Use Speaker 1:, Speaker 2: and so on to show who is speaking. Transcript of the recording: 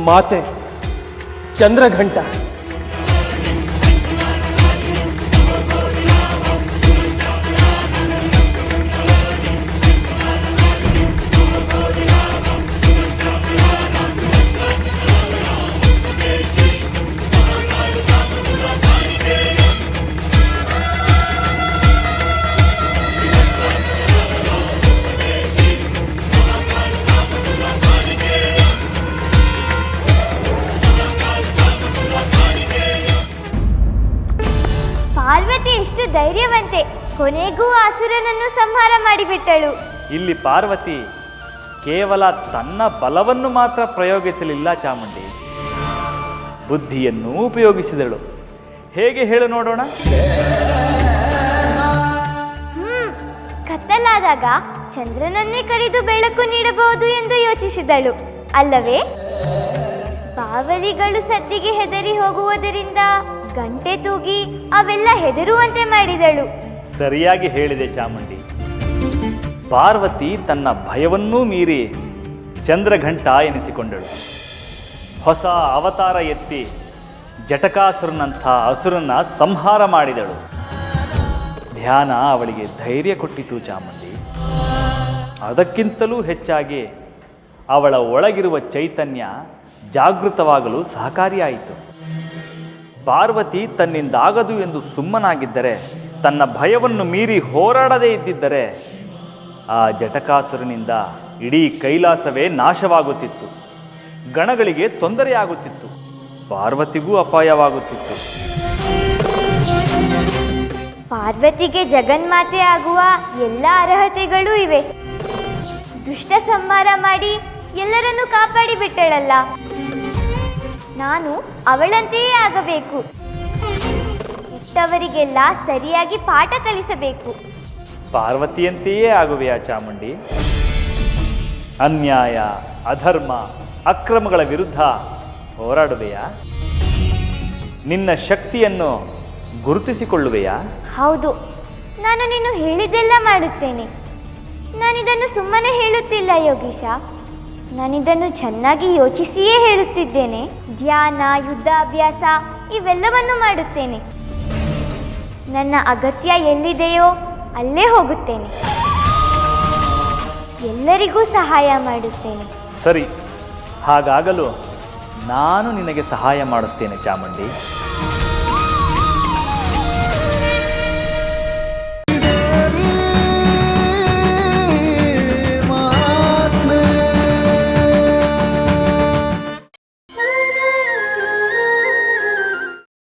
Speaker 1: ಮಾತೆ ಚಂದ್ರಘಂಟ.
Speaker 2: ಪಾರ್ವತಿ ಎಷ್ಟು ಧೈರ್ಯವಂತೆ, ಕೊನೆಗೂ ಅಸುರನನ್ನು ಸಂಹಾರ ಮಾಡಿಬಿಟ್ಟಳು.
Speaker 3: ಇಲ್ಲಿ ಪಾರ್ವತಿ ಕೇವಲ ತನ್ನ ಬಲವನ್ನು ಮಾತ್ರ ಪ್ರಯೋಗಿಸಲಿಲ್ಲ ಚಾಮುಂಡಿ, ಬುದ್ಧಿಯನ್ನು ಉಪಯೋಗಿಸಿದಳು. ಹೇಗೆ ಹೇಳು ನೋಡೋಣ?
Speaker 2: ಕತ್ತಲಾದಾಗ ಚಂದ್ರನನ್ನೇ ಕರೆದು ಬೆಳಕು ನೀಡಬಹುದು ಎಂದು ಯೋಚಿಸಿದಳು ಅಲ್ಲವೇ? ಬಾವಲಿಗಳು ಸದ್ದಿಗೆ ಹೆದರಿ ಹೋಗುವುದರಿಂದ ಗಂಟೆ ತೂಗಿ ಅವೆಲ್ಲ ಹೆದರುವಂತೆ ಮಾಡಿದಳು.
Speaker 3: ಸರಿಯಾಗಿ ಹೇಳಿದೆ ಚಾಮುಂಡಿ. ಪಾರ್ವತಿ ತನ್ನ ಭಯವನ್ನೂ ಮೀರಿ ಚಂದ್ರಘಂಟ ಎನಿಸಿಕೊಂಡಳು. ಹೊಸ ಅವತಾರ ಎತ್ತಿ ಜಟಕಾಸುರನಂಥ ಅಸುರನ್ನ ಸಂಹಾರ ಮಾಡಿದಳು. ಧ್ಯಾನ ಅವಳಿಗೆ ಧೈರ್ಯ ಕೊಟ್ಟಿತು ಚಾಮುಂಡಿ. ಅದಕ್ಕಿಂತಲೂ ಹೆಚ್ಚಾಗಿ ಅವಳ ಒಳಗಿರುವ ಚೈತನ್ಯ ಜಾಗೃತವಾಗಲು ಸಹಕಾರಿಯಾಯಿತು. ಪಾರ್ವತಿ ತನ್ನಿಂದಾಗದು ಎಂದು ಸುಮ್ಮನಾಗಿದ್ದರೆ, ತನ್ನ ಭಯವನ್ನು ಮೀರಿ ಹೋರಾಡದೇ ಇದ್ದಿದ್ದರೆ ಆ ಜಟಕಾಸುರನಿಂದ ಇಡೀ ಕೈಲಾಸವೇ ನಾಶವಾಗುತ್ತಿತ್ತು. ಗಣಗಳಿಗೆ ತೊಂದರೆಯಾಗುತ್ತಿತ್ತು, ಪಾರ್ವತಿಗೂ ಅಪಾಯವಾಗುತ್ತಿತ್ತು.
Speaker 2: ಪಾರ್ವತಿಗೆ ಜಗನ್ಮಾತೆ ಆಗುವ ಎಲ್ಲ ಅರ್ಹತೆಗಳೂ ಇವೆ. ದುಷ್ಟ ಸಂಹಾರ ಮಾಡಿ ಎಲ್ಲರನ್ನೂ ಕಾಪಾಡಿ ಬಿಟ್ಟಳಲ್ಲ, ನಾನು ಅವಳಂತೆಯೇ ಆಗಬೇಕು. ಇಟ್ಟವರಿಗೆಲ್ಲ ಸರಿಯಾಗಿ ಪಾಠ ಕಲಿಸಬೇಕು.
Speaker 3: ಪಾರ್ವತಿಯಂತೆಯೇ ಆಗುವೆಯಾ ಚಾಮುಂಡಿ? ಅನ್ಯಾಯ, ಅಧರ್ಮ, ಅಕ್ರಮಗಳ ವಿರುದ್ಧ ಹೋರಾಡುವೆಯಾ? ನಿನ್ನ ಶಕ್ತಿಯನ್ನು ಗುರುತಿಸಿಕೊಳ್ಳುವೆಯಾ?
Speaker 2: ಹೌದು, ನಾನು ನೀನು ಹೇಳಿದ್ದೆಲ್ಲ ಮಾಡುತ್ತೇನೆ. ನಾನಿದನ್ನು ಸುಮ್ಮನೆ ಹೇಳುತ್ತಿಲ್ಲ ಯೋಗೀಶ, ನಾನಿದನ್ನು ಚೆನ್ನಾಗಿ ಯೋಚಿಸಿಯೇ ಹೇಳುತ್ತಿದ್ದೇನೆ. ಧ್ಯಾನ, ಯುದ್ಧಾಭ್ಯಾಸ ಇವೆಲ್ಲವನ್ನು ಮಾಡುತ್ತೇನೆ. ನನ್ನ ಅಗತ್ಯ ಎಲ್ಲಿದೆಯೋ ಅಲ್ಲೇ ಹೋಗುತ್ತೇನೆ. ಎಲ್ಲರಿಗೂ ಸಹಾಯ ಮಾಡುತ್ತೇನೆ.
Speaker 3: ಸರಿ, ಹಾಗಾಗಲು ನಾನು ನಿನಗೆ ಸಹಾಯ ಮಾಡುತ್ತೇನೆ ಚಾಮುಂಡಿ.